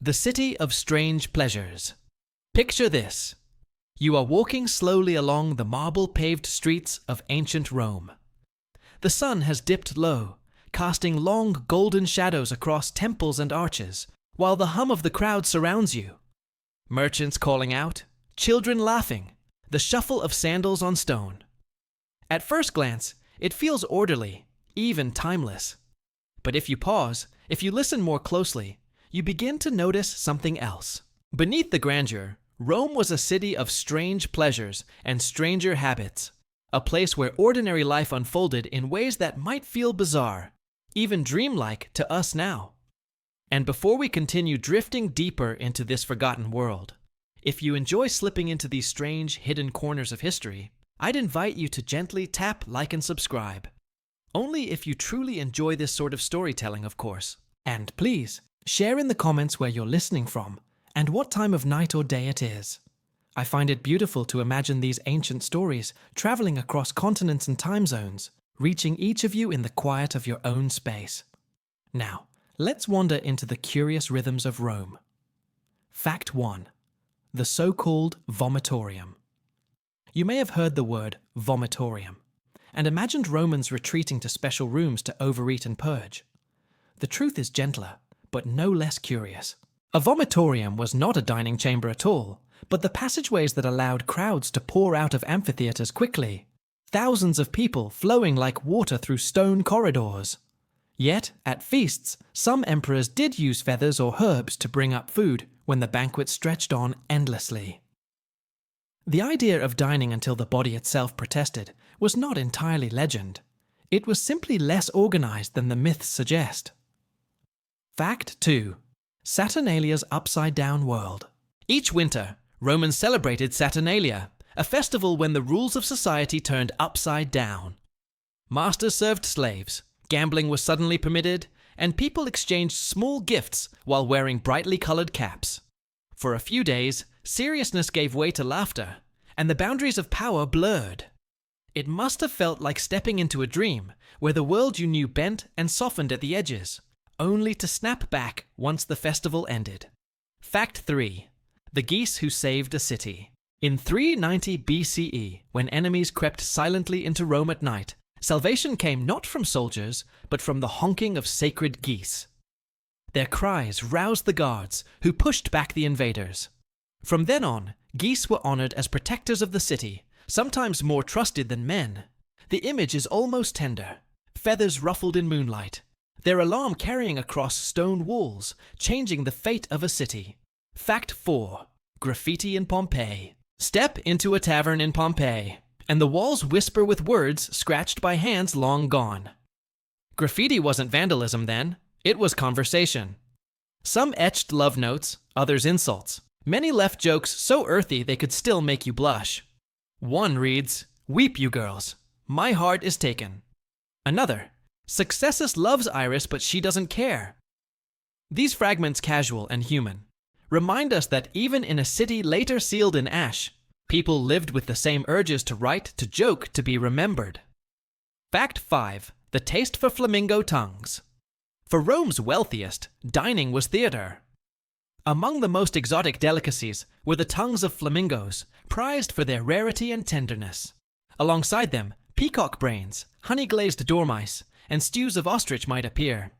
The city of strange pleasures. Picture this. You are walking slowly along the marble-paved streets of ancient Rome. The sun has dipped low, casting long golden shadows across temples and arches, while the hum of the crowd surrounds you. Merchants calling out, children laughing, the shuffle of sandals on stone. At first glance, it feels orderly, even timeless. But if you pause, if you listen more closely, you begin to notice something else. Beneath the grandeur, Rome was a city of strange pleasures and stranger habits, a place where ordinary life unfolded in ways that might feel bizarre, even dreamlike to us now. And before we continue drifting deeper into this forgotten world, if you enjoy slipping into these strange, hidden corners of history, I'd invite you to gently tap like and subscribe. Only if you truly enjoy this sort of storytelling, of course. And please, share in the comments where you're listening from and what time of night or day it is. I find it beautiful to imagine these ancient stories traveling across continents and time zones, reaching each of you in the quiet of your own space. Now, let's wander into the curious rhythms of Rome. Fact 1. The so-called vomitorium. You may have heard the word vomitorium and imagined Romans retreating to special rooms to overeat and purge. The truth is gentler, but no less curious. A vomitorium was not a dining chamber at all, but the passageways that allowed crowds to pour out of amphitheaters quickly, thousands of people flowing like water through stone corridors. Yet, at feasts, some emperors did use feathers or herbs to bring up food when the banquet stretched on endlessly. The idea of dining until the body itself protested was not entirely legend. It was simply less organized than the myths suggest. Fact 2. Saturnalia's upside-down world. Each winter, Romans celebrated Saturnalia, a festival when the rules of society turned upside down. Masters served slaves, gambling was suddenly permitted, and people exchanged small gifts while wearing brightly colored caps. For a few days, seriousness gave way to laughter, and the boundaries of power blurred. It must have felt like stepping into a dream, where the world you knew bent and softened at the edges, only to snap back once the festival ended. Fact 3. The geese who saved a city. In 390 BCE, when enemies crept silently into Rome at night, salvation came not from soldiers, but from the honking of sacred geese. Their cries roused the guards, who pushed back the invaders. From then on, geese were honored as protectors of the city, sometimes more trusted than men. The image is almost tender, feathers ruffled in moonlight, their alarm carrying across stone walls, changing the fate of a city. Fact 4. Graffiti in Pompeii. Step into a tavern in Pompeii, and the walls whisper with words scratched by hands long gone. Graffiti wasn't vandalism then, it was conversation. Some etched love notes, others insults. Many left jokes so earthy they could still make you blush. One reads, "Weep, you girls. My heart is taken." Another, "Successus loves Iris, but she doesn't care." These fragments, casual and human, remind us that even in a city later sealed in ash, people lived with the same urges to write, to joke, to be remembered. Fact 5. The taste for flamingo tongues. For Rome's wealthiest, dining was theater. Among the most exotic delicacies were the tongues of flamingos, prized for their rarity and tenderness. Alongside them, peacock brains, honey-glazed dormice, and stews of ostrich might appear.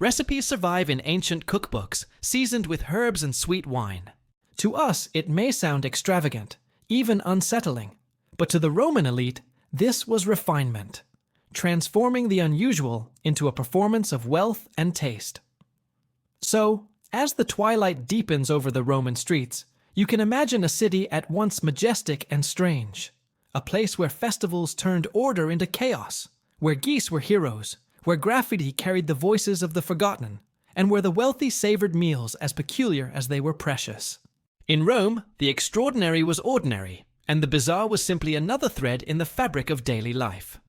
Recipes survive in ancient cookbooks, seasoned with herbs and sweet wine. To us, it may sound extravagant, even unsettling, but to the Roman elite, this was refinement, transforming the unusual into a performance of wealth and taste. So, as the twilight deepens over the Roman streets, you can imagine a city at once majestic and strange, a place where festivals turned order into chaos, where geese were heroes, where graffiti carried the voices of the forgotten, and where the wealthy savored meals as peculiar as they were precious. In Rome, the extraordinary was ordinary, and the bizarre was simply another thread in the fabric of daily life.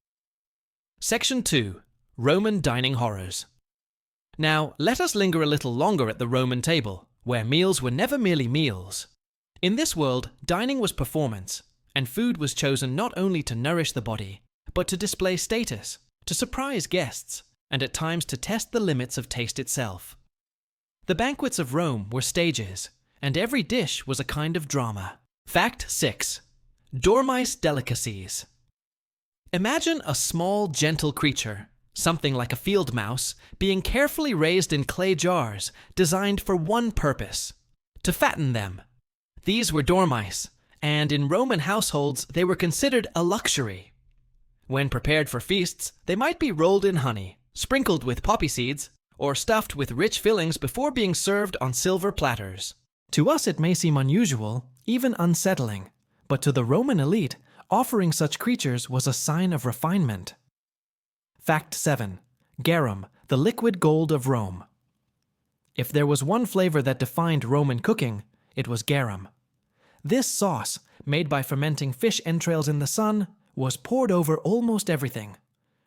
Section 2. Roman Dining Horrors. Now, let us linger a little longer at the Roman table, where meals were never merely meals. In this world, dining was performance, and food was chosen not only to nourish the body, but to display status, to surprise guests, and at times to test the limits of taste itself. The banquets of Rome were stages, and every dish was a kind of drama. Fact 6. Dormice delicacies. Imagine a small, gentle creature, something like a field mouse, being carefully raised in clay jars designed for one purpose: to fatten them. These were dormice, and in Roman households they were considered a luxury. When prepared for feasts, they might be rolled in honey, sprinkled with poppy seeds, or stuffed with rich fillings before being served on silver platters. To us it may seem unusual, even unsettling, but to the Roman elite, offering such creatures was a sign of refinement. Fact 7. Garum, the liquid gold of Rome. If there was one flavor that defined Roman cooking, it was garum. This sauce, made by fermenting fish entrails in the sun, was poured over almost everything: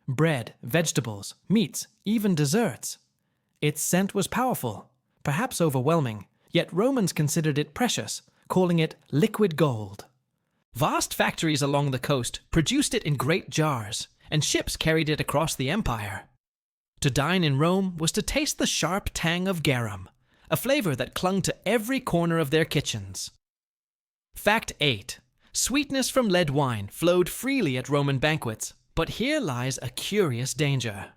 bread, vegetables, meats, even desserts. Its scent was powerful, perhaps overwhelming, yet Romans considered it precious, calling it liquid gold. Vast factories along the coast produced it in great jars, and ships carried it across the empire. To dine in Rome was to taste the sharp tang of garum, a flavor that clung to every corner of their kitchens. Fact 8. Sweetness from lead wine flowed freely at Roman banquets, but here lies a curious danger.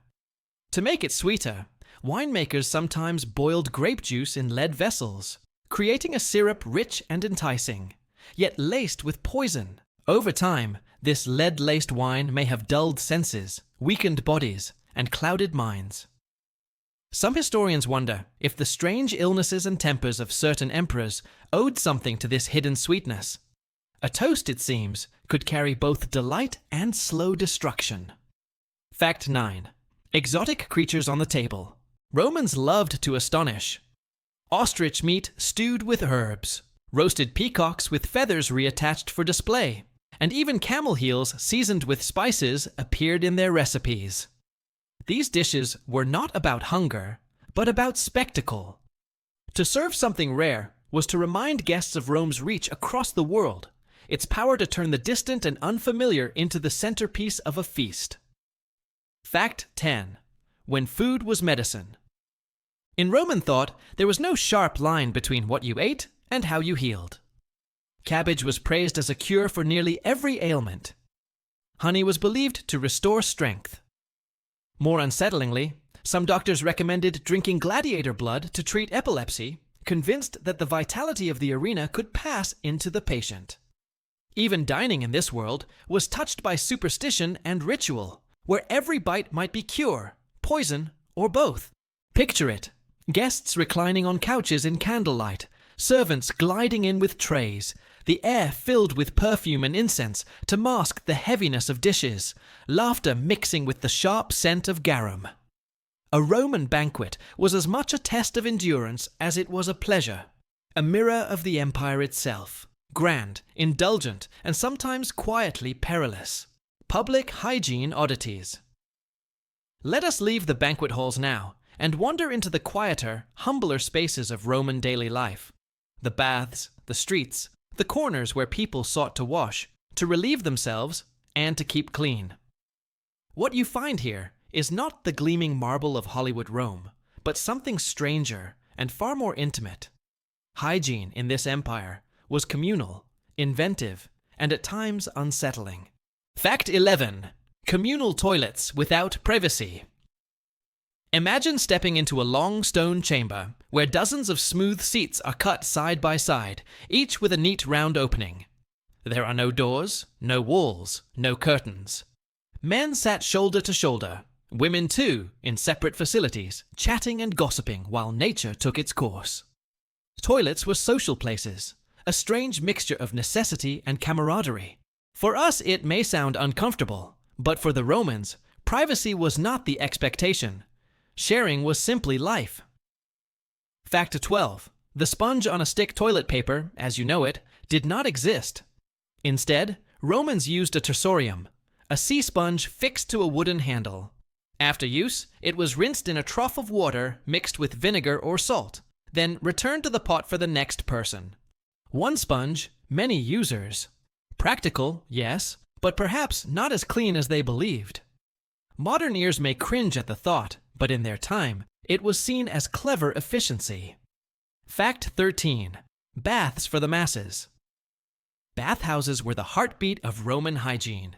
To make it sweeter, winemakers sometimes boiled grape juice in lead vessels, creating a syrup rich and enticing, yet laced with poison. Over time, this lead-laced wine may have dulled senses, weakened bodies, and clouded minds. Some historians wonder if the strange illnesses and tempers of certain emperors owed something to this hidden sweetness. A toast, it seems, could carry both delight and slow destruction. Fact 9. Exotic creatures on the table. Romans loved to astonish. Ostrich meat stewed with herbs, roasted peacocks with feathers reattached for display, and even camel heels seasoned with spices appeared in their recipes. These dishes were not about hunger, but about spectacle. To serve something rare was to remind guests of Rome's reach across the world, its power to turn the distant and unfamiliar into the centerpiece of a feast. Fact 10. When food was medicine. In Roman thought, there was no sharp line between what you ate and how you healed. Cabbage was praised as a cure for nearly every ailment. Honey was believed to restore strength. More unsettlingly, some doctors recommended drinking gladiator blood to treat epilepsy, convinced that the vitality of the arena could pass into the patient. Even dining in this world was touched by superstition and ritual, where every bite might be cure, poison, or both. Picture it: guests reclining on couches in candlelight, servants gliding in with trays, the air filled with perfume and incense to mask the heaviness of dishes, laughter mixing with the sharp scent of garum. A Roman banquet was as much a test of endurance as it was a pleasure, a mirror of the empire itself, grand, indulgent, and sometimes quietly perilous. Public hygiene oddities. Let us leave the banquet halls now and wander into the quieter, humbler spaces of Roman daily life. The baths, the streets, the corners where people sought to wash, to relieve themselves, and to keep clean. What you find here is not the gleaming marble of Hollywood Rome, but something stranger and far more intimate. Hygiene in this empire was communal, inventive, and at times unsettling. Fact 11. Communal toilets without privacy. Imagine stepping into a long stone chamber where dozens of smooth seats are cut side by side, each with a neat round opening. There are no doors, no walls, no curtains. Men sat shoulder to shoulder, women too, in separate facilities, chatting and gossiping while nature took its course. Toilets were social places, a strange mixture of necessity and camaraderie. For us it may sound uncomfortable, but for the Romans, privacy was not the expectation. Sharing was simply life. Fact 12. The sponge on a stick toilet paper, as you know it, did not exist. Instead, Romans used a tersorium, a sea sponge fixed to a wooden handle. After use, it was rinsed in a trough of water mixed with vinegar or salt, then returned to the pot for the next person. One sponge, many users. Practical, yes, but perhaps not as clean as they believed. Modern ears may cringe at the thought, but in their time, It was seen as clever efficiency. Fact 13. Baths for the masses. Bathhouses were the heartbeat of Roman hygiene.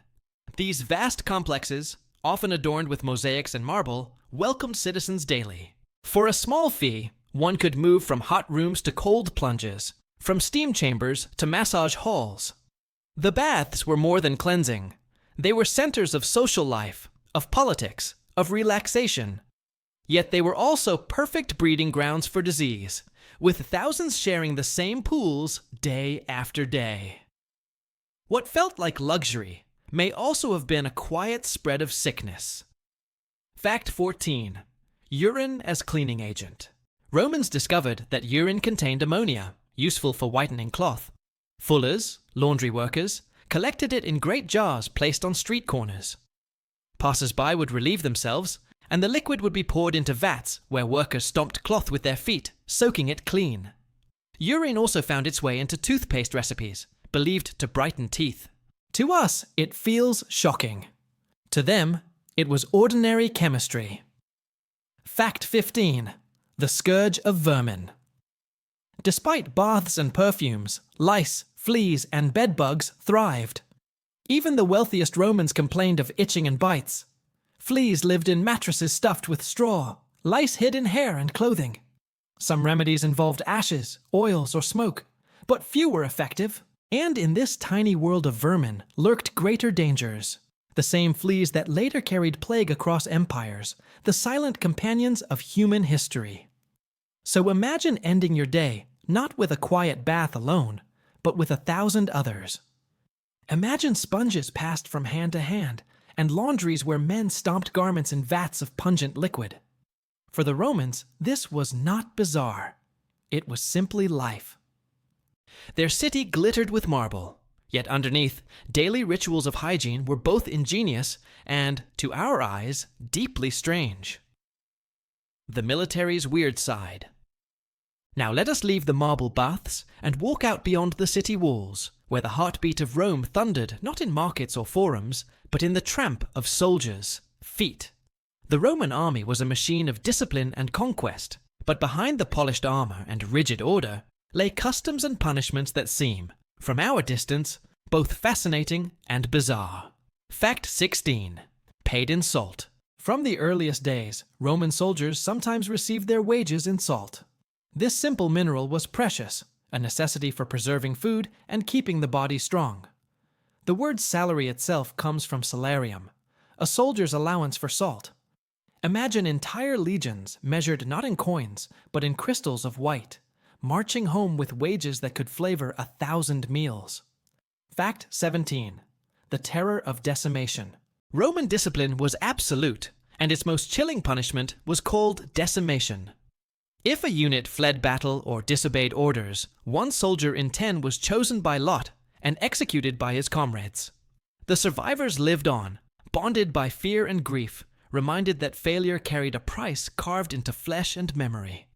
These vast complexes, often adorned with mosaics and marble, welcomed citizens daily. For a small fee, one could move from hot rooms to cold plunges, from steam chambers to massage halls. The baths were more than cleansing. They were centers of social life, of politics, of relaxation. Yet they were also perfect breeding grounds for disease, with thousands sharing the same pools day after day. What felt like luxury may also have been a quiet spread of sickness. Fact 14. Urine as cleaning agent. Romans discovered that urine contained ammonia, useful for whitening cloth. Fullers, laundry workers, collected it in great jars placed on street corners. Passers-by would relieve themselves, and the liquid would be poured into vats where workers stomped cloth with their feet, soaking it clean. Urine also found its way into toothpaste recipes, believed to brighten teeth. To us, it feels shocking. To them, it was ordinary chemistry. Fact 15. The scourge of vermin. Despite baths and perfumes, lice, fleas, and bedbugs thrived. Even the wealthiest Romans complained of itching and bites. Fleas lived in mattresses stuffed with straw. Lice hid in hair and clothing. Some remedies involved ashes, oils, or smoke, but few were effective. And in this tiny world of vermin lurked greater dangers. The same fleas that later carried plague across empires, the silent companions of human history. So imagine ending your day not with a quiet bath alone, but with 1,000 others. Imagine sponges passed from hand to hand, and laundries where men stomped garments in vats of pungent liquid. For the Romans, this was not bizarre. It was simply life. Their city glittered with marble, yet underneath, daily rituals of hygiene were both ingenious and, to our eyes, deeply strange. The military's weird side. Now let us leave the marble baths and walk out beyond the city walls, where the heartbeat of Rome thundered not in markets or forums, but in the tramp of soldiers' feet. The Roman army was a machine of discipline and conquest, but behind the polished armor and rigid order lay customs and punishments that seem, from our distance, both fascinating and bizarre. Fact 16. Paid in salt. From the earliest days, Roman soldiers sometimes received their wages in salt. This simple mineral was precious, a necessity for preserving food and keeping the body strong. The word salary itself comes from salarium, a soldier's allowance for salt. Imagine entire legions measured not in coins, but in crystals of white, marching home with wages that could flavor 1,000 meals. Fact 17. The terror of decimation. Roman discipline was absolute, and its most chilling punishment was called decimation. If a unit fled battle or disobeyed orders, one soldier in 10 was chosen by lot and executed by his comrades. The survivors lived on, bonded by fear and grief, reminded that failure carried a price carved into flesh and memory.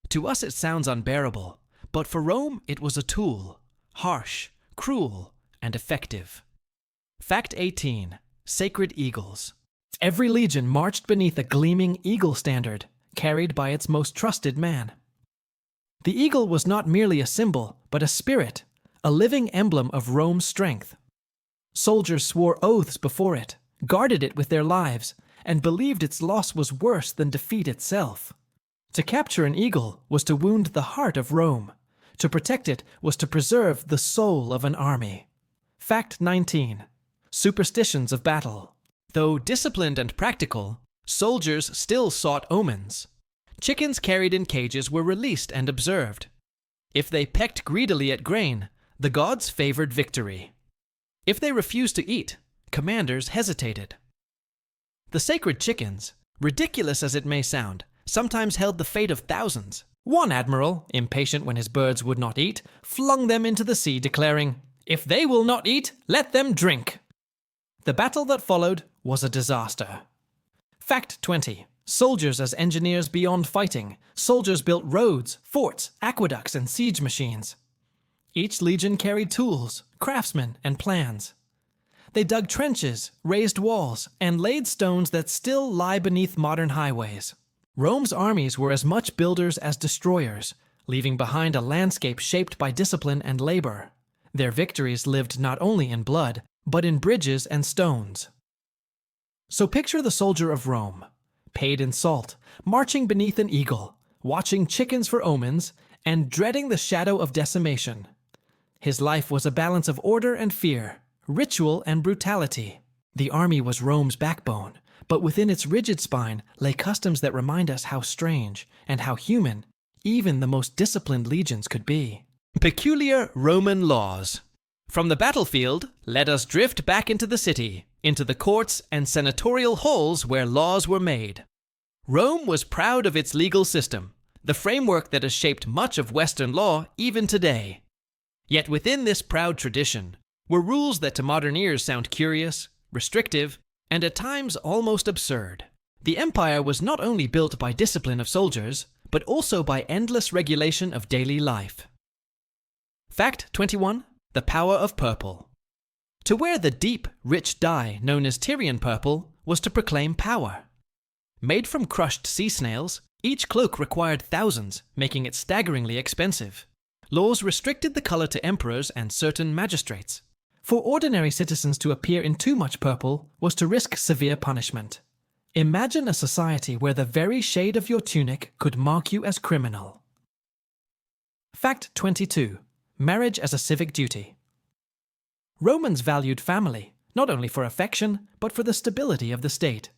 To us it sounds unbearable, but for Rome it was a tool, harsh, cruel, and effective. Fact 18. Sacred eagles. Every legion marched beneath a gleaming eagle standard, carried by its most trusted man. The eagle was not merely a symbol, but a spirit, a living emblem of Rome's strength. Soldiers swore oaths before it, guarded it with their lives, and believed its loss was worse than defeat itself. To capture an eagle was to wound the heart of Rome. To protect it was to preserve the soul of an army. Fact 19. Superstitions of battle. Though disciplined and practical, soldiers still sought omens. Chickens carried in cages were released and observed. If they pecked greedily at grain, the gods favored victory. If they refused to eat, commanders hesitated. The sacred chickens, ridiculous as it may sound, sometimes held the fate of thousands. One admiral, impatient when his birds would not eat, flung them into the sea, declaring, "If they will not eat, let them drink." The battle that followed was a disaster. Fact 20. Soldiers as engineers beyond fighting. Soldiers built roads, forts, aqueducts, and siege machines. Each legion carried tools, craftsmen, and plans. They dug trenches, raised walls, and laid stones that still lie beneath modern highways. Rome's armies were as much builders as destroyers, leaving behind a landscape shaped by discipline and labor. Their victories lived not only in blood, but in bridges and stones. So picture the soldier of Rome, paid in salt, marching beneath an eagle, watching chickens for omens, and dreading the shadow of decimation. His life was a balance of order and fear, ritual and brutality. The army was Rome's backbone, but within its rigid spine lay customs that remind us how strange and how human even the most disciplined legions could be. Peculiar Roman laws. From the battlefield, let us drift back into the city, into the courts and senatorial halls where laws were made. Rome was proud of its legal system, the framework that has shaped much of Western law even today. Yet within this proud tradition were rules that to modern ears sound curious, restrictive, and at times almost absurd. The empire was not only built by discipline of soldiers, but also by endless regulation of daily life. Fact 21. The power of purple. To wear the deep, rich dye known as Tyrian purple was to proclaim power. Made from crushed sea snails, each cloak required thousands, making it staggeringly expensive. Laws restricted the color to emperors and certain magistrates. For ordinary citizens to appear in too much purple was to risk severe punishment. Imagine a society where the very shade of your tunic could mark you as criminal. Fact 22. Marriage as a civic duty. Romans valued family, not only for affection, but for the stability of the state.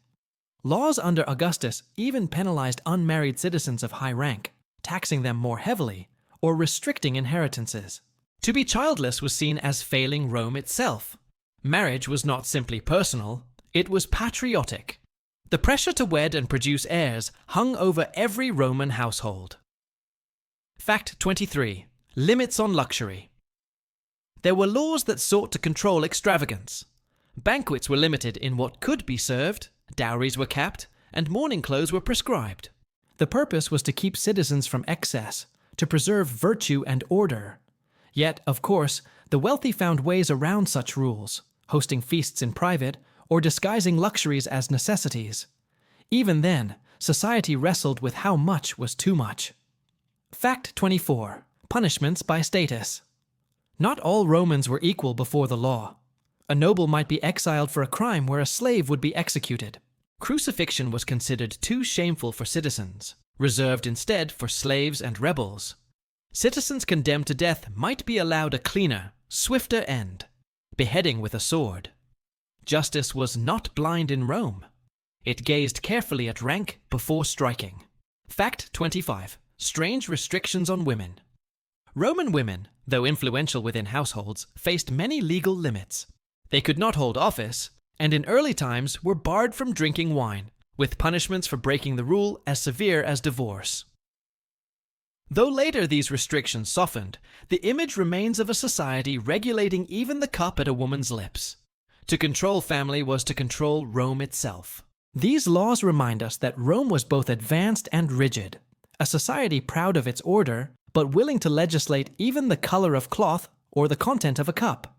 Laws under Augustus even penalized unmarried citizens of high rank, taxing them more heavily, or restricting inheritances. To be childless was seen as failing Rome itself. Marriage was not simply personal, it was patriotic. The pressure to wed and produce heirs hung over every Roman household. Fact 23. Limits on luxury. There were laws that sought to control extravagance. Banquets were limited in what could be served, dowries were capped, and mourning clothes were prescribed. The purpose was to keep citizens from excess, to preserve virtue and order. Yet, of course, the wealthy found ways around such rules, hosting feasts in private or disguising luxuries as necessities. Even then, society wrestled with how much was too much. Fact 24. Punishments by status. Not all Romans were equal before the law. A noble might be exiled for a crime where a slave would be executed. Crucifixion was considered too shameful for citizens, reserved instead for slaves and rebels. Citizens condemned to death might be allowed a cleaner, swifter end, beheading with a sword. Justice was not blind in Rome. It gazed carefully at rank before striking. Fact 25. Strange restrictions on women. Roman women, though influential within households, faced many legal limits. They could not hold office, and in early times were barred from drinking wine, with punishments for breaking the rule as severe as divorce. Though later these restrictions softened, the image remains of a society regulating even the cup at a woman's lips. To control family was to control Rome itself. These laws remind us that Rome was both advanced and rigid, a society proud of its order, but willing to legislate even the color of cloth or the content of a cup.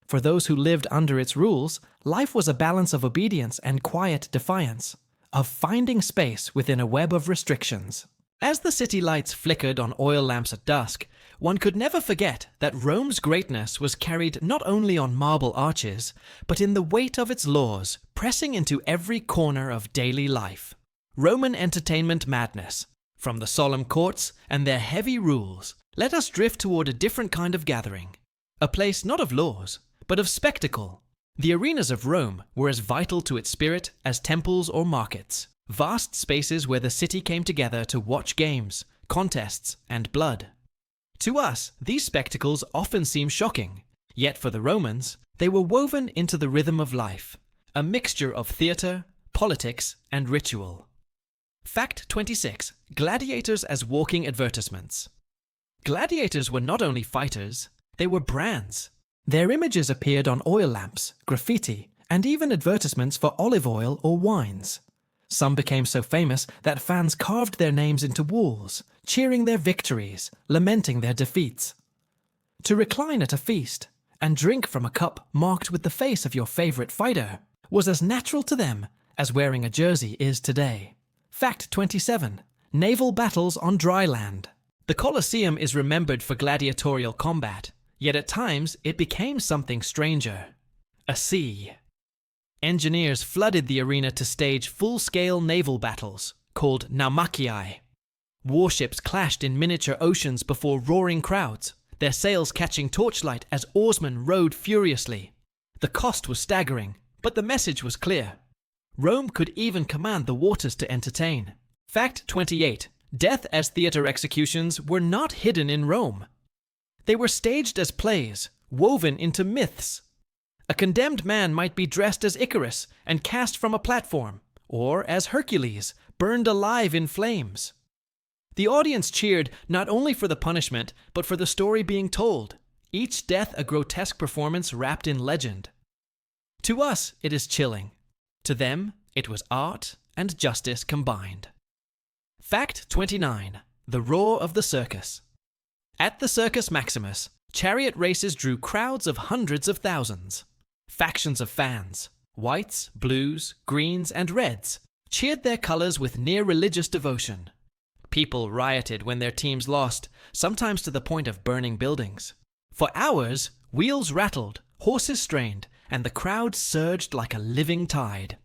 For those who lived under its rules, life was a balance of obedience and quiet defiance, of finding space within a web of restrictions. As the city lights flickered on oil lamps at dusk, one could never forget that Rome's greatness was carried not only on marble arches, but in the weight of its laws, pressing into every corner of daily life. Roman entertainment madness. From the solemn courts and their heavy rules, let us drift toward a different kind of gathering. A place not of laws, but of spectacle. The arenas of Rome were as vital to its spirit as temples or markets. Vast spaces where the city came together to watch games, contests, and blood. To us, these spectacles often seem shocking, yet for the Romans, they were woven into the rhythm of life, a mixture of theater, politics, and ritual. Fact 26. Gladiators as walking advertisements. Gladiators were not only fighters, they were brands. Their images appeared on oil lamps, graffiti, and even advertisements for olive oil or wines. Some became so famous that fans carved their names into walls, cheering their victories, lamenting their defeats. To recline at a feast and drink from a cup marked with the face of your favorite fighter was as natural to them as wearing a jersey is today. Fact 27. Naval battles on dry land. The Colosseum is remembered for gladiatorial combat, yet at times it became something stranger. A sea. Engineers flooded the arena to stage full-scale naval battles, called naumachii. Warships clashed in miniature oceans before roaring crowds, their sails catching torchlight as oarsmen rowed furiously. The cost was staggering, but the message was clear. Rome could even command the waters to entertain. Fact 28. Death as theater executions were not hidden in Rome. They were staged as plays, woven into myths. A condemned man might be dressed as Icarus and cast from a platform, or as Hercules, burned alive in flames. The audience cheered not only for the punishment, but for the story being told, each death a grotesque performance wrapped in legend. To us, it is chilling. To them, it was art and justice combined. Fact 29. The roar of the circus. At the Circus Maximus, chariot races drew crowds of hundreds of thousands. Factions of fans, whites, blues, greens, and reds, cheered their colors with near-religious devotion. People rioted when their teams lost, sometimes to the point of burning buildings. For hours, wheels rattled, horses strained, and the crowd surged like a living tide.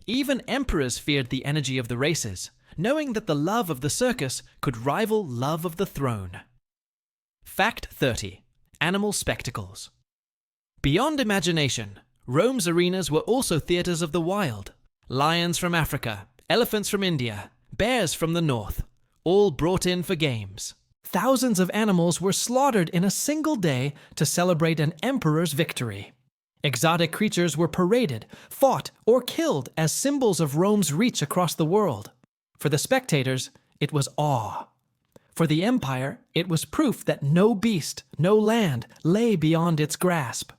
Even emperors feared the energy of the races, knowing that the love of the circus could rival love of the throne. Fact 30. Animal spectacles. Beyond imagination, Rome's arenas were also theaters of the wild. Lions from Africa, elephants from India, bears from the north, all brought in for games. Thousands of animals were slaughtered in a single day to celebrate an emperor's victory. Exotic creatures were paraded, fought, or killed as symbols of Rome's reach across the world. For the spectators, it was awe. For the empire, it was proof that no beast, no land lay beyond its grasp.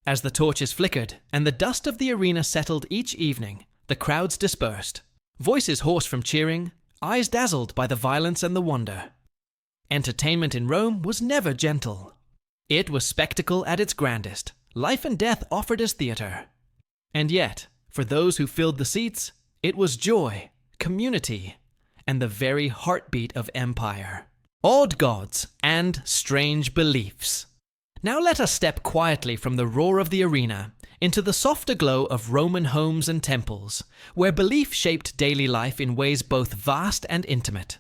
As the torches flickered and the dust of the arena settled each evening, the crowds dispersed, voices hoarse from cheering, eyes dazzled by the violence and the wonder. Entertainment in Rome was never gentle. It was spectacle at its grandest, life and death offered as theater. And yet, for those who filled the seats, it was joy, community, and the very heartbeat of empire. Odd gods and strange beliefs. Now let us step quietly from the roar of the arena into the softer glow of Roman homes and temples, where belief shaped daily life in ways both vast and intimate.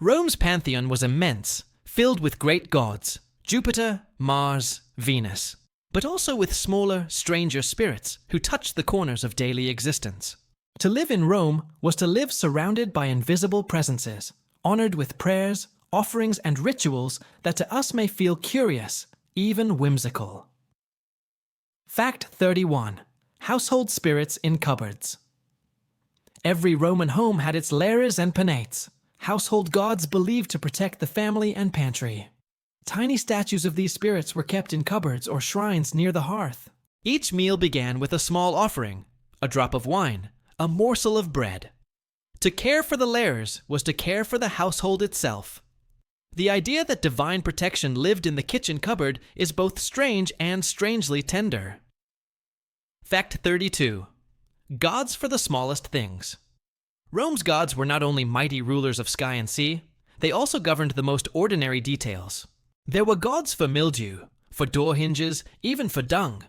Rome's pantheon was immense, filled with great gods, Jupiter, Mars, Venus, but also with smaller, stranger spirits who touched the corners of daily existence. To live in Rome was to live surrounded by invisible presences, honored with prayers, offerings, and rituals that to us may feel curious, even whimsical. Fact 31. Household spirits in cupboards. Every Roman home had its lares and penates, household gods believed to protect the family and pantry. Tiny statues of these spirits were kept in cupboards or shrines near the hearth. Each meal began with a small offering, a drop of wine, a morsel of bread. To care for the lares was to care for the household itself. The idea that divine protection lived in the kitchen cupboard is both strange and strangely tender. Fact 32. Gods for the smallest things. Rome's gods were not only mighty rulers of sky and sea, they also governed the most ordinary details. There were gods for mildew, for door hinges, even for dung.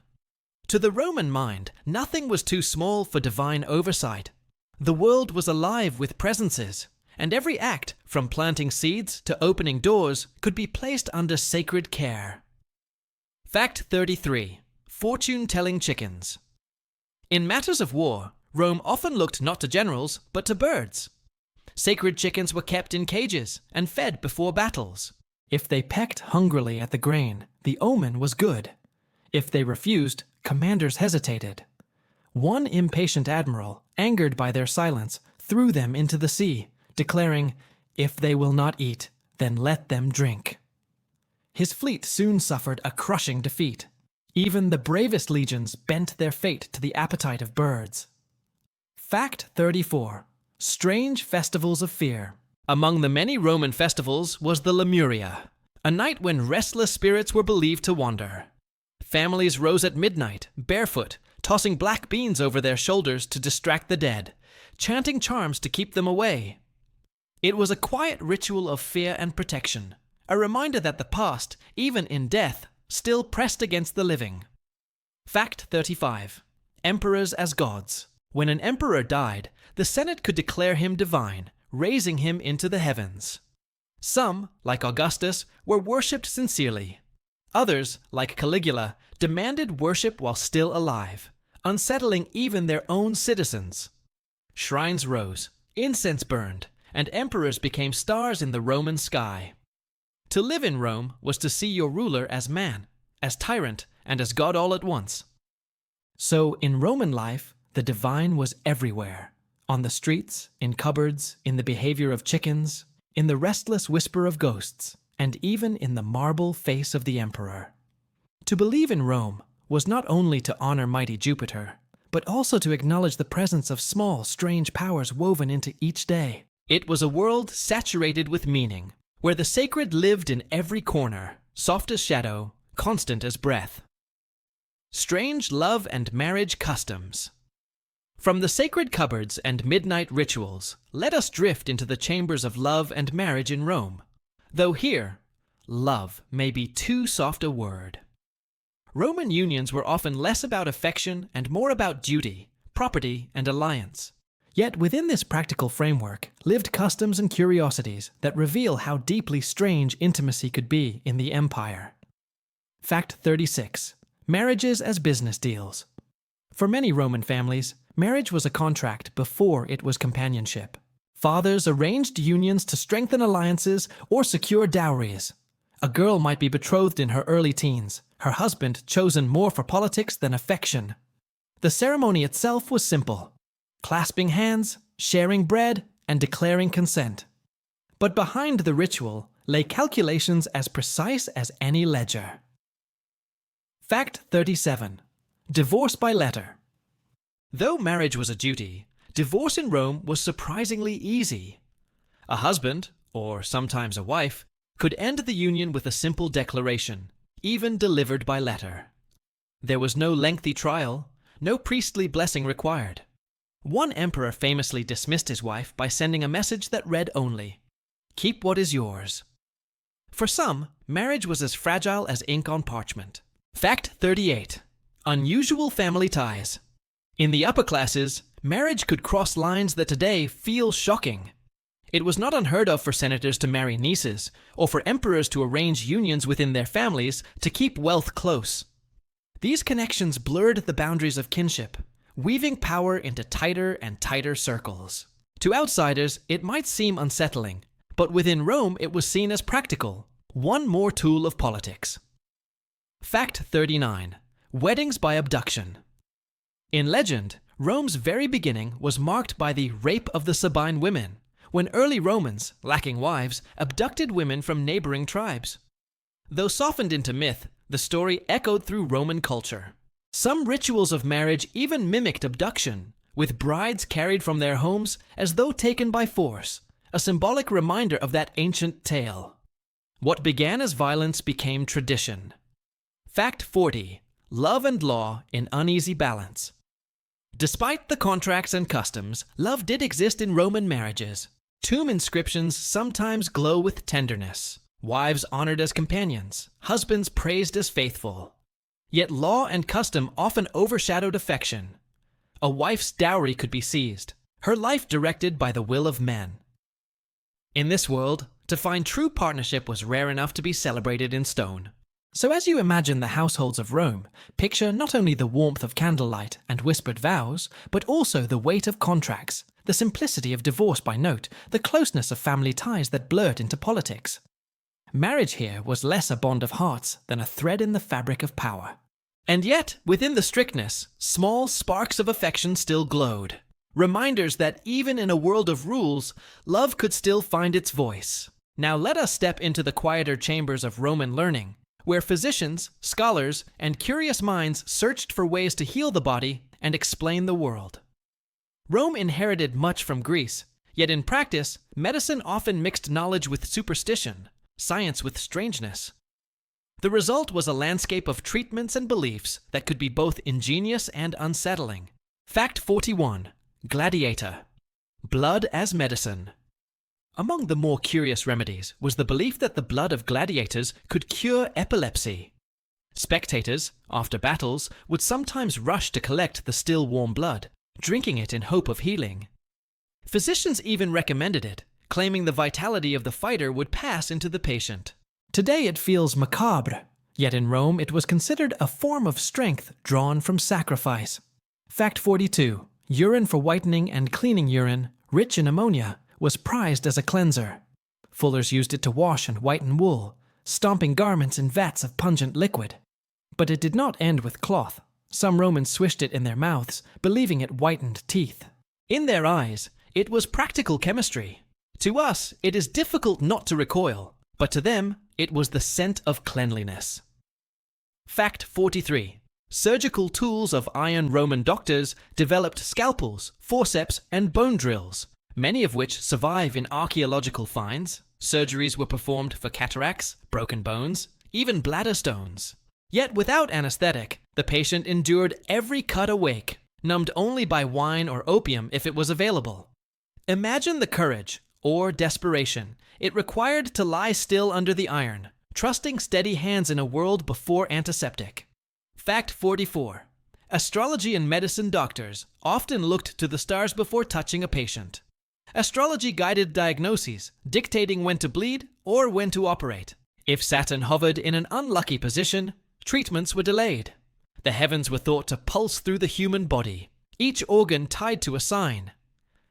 To the Roman mind, nothing was too small for divine oversight. The world was alive with presences, and every act, from planting seeds to opening doors, could be placed under sacred care. Fact 33. Fortune-telling chickens. In matters of war, Rome often looked not to generals, but to birds. Sacred chickens were kept in cages and fed before battles. If they pecked hungrily at the grain, the omen was good. If they refused, commanders hesitated. One impatient admiral, angered by their silence, threw them into the sea, declaring, "If they will not eat, then let them drink." His fleet soon suffered a crushing defeat. Even the bravest legions bent their fate to the appetite of birds. Fact 34. Strange festivals of fear. Among the many Roman festivals was the Lemuria, a night when restless spirits were believed to wander. Families rose at midnight, barefoot, tossing black beans over their shoulders to distract the dead. chanting charms to keep them away. It was a quiet ritual of fear and protection, a reminder that the past, even in death, still pressed against the living. Fact 35. Emperors as gods. When an emperor died, the Senate could declare him divine, raising him into the heavens. Some, like Augustus, were worshipped sincerely. Others, like Caligula, demanded worship while still alive, unsettling even their own citizens. Shrines rose, incense burned, and emperors became stars in the Roman sky. To live in Rome was to see your ruler as man, as tyrant, and as God all at once. So in Roman life, the divine was everywhere. On the streets, in cupboards, in the behavior of chickens, in the restless whisper of ghosts, and even in the marble face of the emperor. To believe in Rome was not only to honor mighty Jupiter, but also to acknowledge the presence of small, strange powers woven into each day. It was a world saturated with meaning, where the sacred lived in every corner, soft as shadow, constant as breath. Strange love and marriage customs. From the sacred cupboards and midnight rituals, let us drift into the chambers of love and marriage in Rome. Though here, love may be too soft a word. Roman unions were often less about affection and more about duty, property, and alliance. Yet within this practical framework lived customs and curiosities that reveal how deeply strange intimacy could be in the empire. Fact 36. Marriages as business deals. For many Roman families, marriage was a contract before it was companionship. Fathers arranged unions to strengthen alliances or secure dowries. A girl might be betrothed in her early teens, her husband chosen more for politics than affection. The ceremony itself was simple: clasping hands, sharing bread, and declaring consent. But behind the ritual lay calculations as precise as any ledger. Fact 37. Divorce by letter. Though marriage was a duty, divorce in Rome was surprisingly easy. A husband, or sometimes a wife, could end the union with a simple declaration, even delivered by letter. There was no lengthy trial, no priestly blessing required. One emperor famously dismissed his wife by sending a message that read only, "Keep what is yours." For some, marriage was as fragile as ink on parchment. Fact 38. Unusual family ties. In the upper classes, marriage could cross lines that today feel shocking. It was not unheard of for senators to marry nieces, or for emperors to arrange unions within their families to keep wealth close. These connections blurred the boundaries of kinship, weaving power into tighter and tighter circles. To outsiders, it might seem unsettling, but within Rome it was seen as practical, one more tool of politics. Fact 39. Weddings by abduction. In legend, Rome's very beginning was marked by the rape of the Sabine women, when early Romans, lacking wives, abducted women from neighboring tribes. Though softened into myth, the story echoed through Roman culture. Some rituals of marriage even mimicked abduction, with brides carried from their homes as though taken by force, a symbolic reminder of that ancient tale. What began as violence became tradition. Fact 40. Love and law in uneasy balance. Despite the contracts and customs, love did exist in Roman marriages. Tomb inscriptions sometimes glow with tenderness. Wives honored as companions, husbands praised as faithful. Yet law and custom often overshadowed affection. A wife's dowry could be seized, her life directed by the will of men. In this world, to find true partnership was rare enough to be celebrated in stone. So as you imagine the households of Rome, picture not only the warmth of candlelight and whispered vows, but also the weight of contracts, the simplicity of divorce by note, the closeness of family ties that blurred into politics. Marriage here was less a bond of hearts than a thread in the fabric of power. And yet, within the strictness, small sparks of affection still glowed. Reminders that even in a world of rules, love could still find its voice. Now let us step into the quieter chambers of Roman learning, where physicians, scholars, and curious minds searched for ways to heal the body and explain the world. Rome inherited much from Greece, yet in practice, medicine often mixed knowledge with superstition, science with strangeness. The result was a landscape of treatments and beliefs that could be both ingenious and unsettling. Fact 41. Gladiator. Blood as medicine. Among the more curious remedies was the belief that the blood of gladiators could cure epilepsy. Spectators, after battles, would sometimes rush to collect the still warm blood, drinking it in hope of healing. Physicians even recommended it, claiming the vitality of the fighter would pass into the patient. Today it feels macabre, yet in Rome it was considered a form of strength drawn from sacrifice. Fact 42. Urine for whitening and cleaning urine, rich in ammonia, was prized as a cleanser. Fullers used it to wash and whiten wool, stomping garments in vats of pungent liquid. But it did not end with cloth. Some Romans swished it in their mouths, believing it whitened teeth. In their eyes, it was practical chemistry. To us, it is difficult not to recoil, but to them, it was the scent of cleanliness. Fact 43. Surgical tools of Iron Roman doctors developed scalpels, forceps, and bone drills, many of which survive in archaeological finds. Surgeries were performed for cataracts, broken bones, even bladder stones. Yet without anesthetic, the patient endured every cut awake, numbed only by wine or opium if it was available. Imagine the courage, or desperation, it required to lie still under the iron, trusting steady hands in a world before antiseptic. Fact 44. Astrology and medicine doctors often looked to the stars before touching a patient. Astrology guided diagnoses, dictating when to bleed or when to operate. If Saturn hovered in an unlucky position, treatments were delayed. The heavens were thought to pulse through the human body, each organ tied to a sign.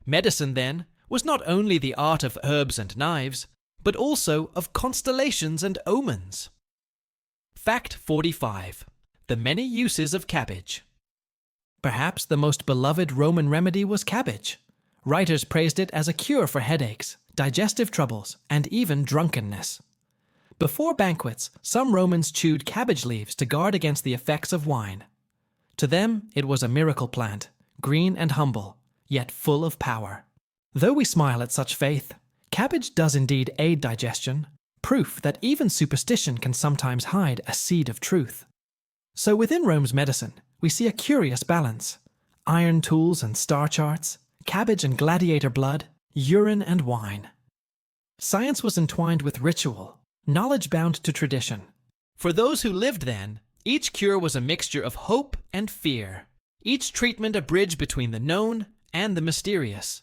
Medicine, then, was not only the art of herbs and knives, but also of constellations and omens. Fact 45. The many uses of cabbage. Perhaps the most beloved Roman remedy was cabbage. Writers praised it as a cure for headaches, digestive troubles, and even drunkenness. Before banquets, some Romans chewed cabbage leaves to guard against the effects of wine. To them, it was a miracle plant, green and humble, yet full of power. Though we smile at such faith, cabbage does indeed aid digestion, proof that even superstition can sometimes hide a seed of truth. So within Rome's medicine, we see a curious balance: iron tools and star charts, cabbage and gladiator blood, urine and wine. Science was entwined with ritual, knowledge bound to tradition. For those who lived then, each cure was a mixture of hope and fear, each treatment a bridge between the known and the mysterious.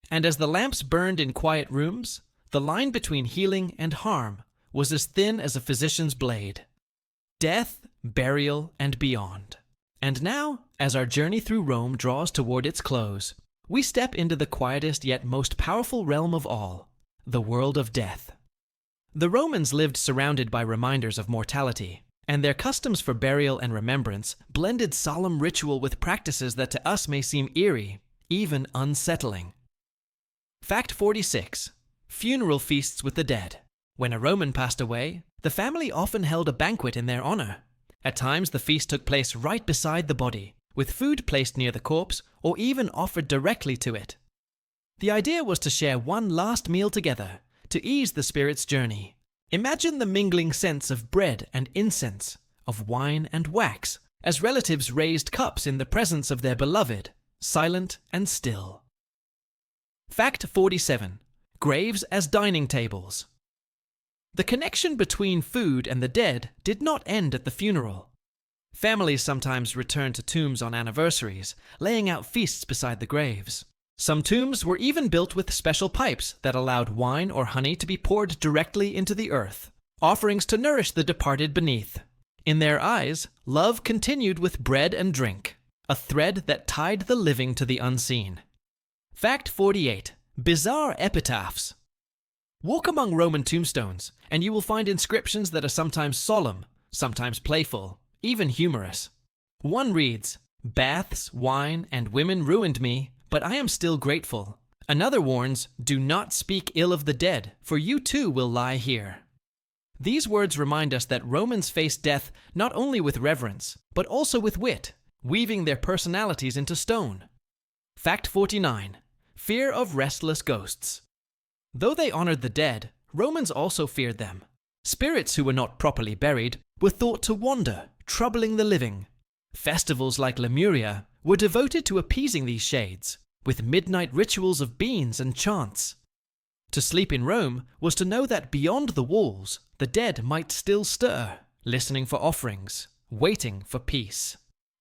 And as the lamps burned in quiet rooms, the line between healing and harm was as thin as a physician's blade. Death, burial, and beyond. And now, as our journey through Rome draws toward its close, we step into the quietest yet most powerful realm of all, the world of death. The Romans lived surrounded by reminders of mortality, and their customs for burial and remembrance blended solemn ritual with practices that to us may seem eerie, even unsettling. Fact 46. Funeral feasts with the dead. When a Roman passed away, the family often held a banquet in their honor. At times the feast took place right beside the body, with food placed near the corpse or even offered directly to it. The idea was to share one last meal together, to ease the spirit's journey. Imagine the mingling scents of bread and incense, of wine and wax, as relatives raised cups in the presence of their beloved, silent and still. Fact 47. Graves as dining tables. The connection between food and the dead did not end at the funeral. Families sometimes returned to tombs on anniversaries, laying out feasts beside the graves. Some tombs were even built with special pipes that allowed wine or honey to be poured directly into the earth, offerings to nourish the departed beneath. In their eyes, love continued with bread and drink, a thread that tied the living to the unseen. Fact 48. Bizarre epitaphs. Walk among Roman tombstones, and you will find inscriptions that are sometimes solemn, sometimes playful, even humorous. One reads, "Baths, wine, and women ruined me, but I am still grateful." Another warns, "Do not speak ill of the dead, for you too will lie here." These words remind us that Romans faced death not only with reverence, but also with wit, weaving their personalities into stone. Fact 49. Fear of restless ghosts. Though they honored the dead, Romans also feared them. Spirits who were not properly buried were thought to wander, troubling the living. Festivals like Lemuria were devoted to appeasing these shades, with midnight rituals of beans and chants. To sleep in Rome was to know that beyond the walls, the dead might still stir, listening for offerings, waiting for peace.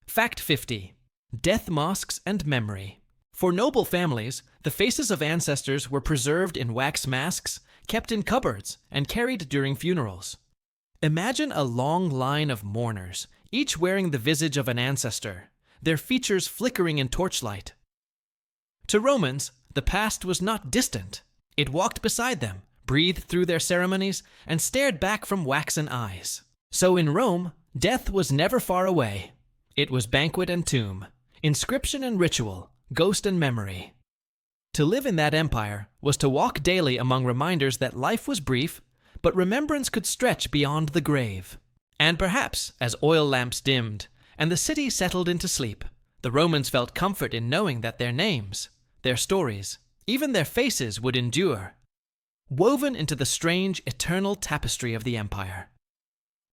Fact 50. Death masks and memory. For noble families, the faces of ancestors were preserved in wax masks, kept in cupboards, and carried during funerals. Imagine a long line of mourners, each wearing the visage of an ancestor, their features flickering in torchlight. To Romans, the past was not distant. It walked beside them, breathed through their ceremonies, and stared back from waxen eyes. So in Rome, death was never far away. It was banquet and tomb, inscription and ritual, ghost and memory. To live in that empire was to walk daily among reminders that life was brief, but remembrance could stretch beyond the grave. And perhaps, as oil lamps dimmed, and the city settled into sleep, the Romans felt comfort in knowing that their names, their stories, even their faces would endure, woven into the strange, eternal tapestry of the empire.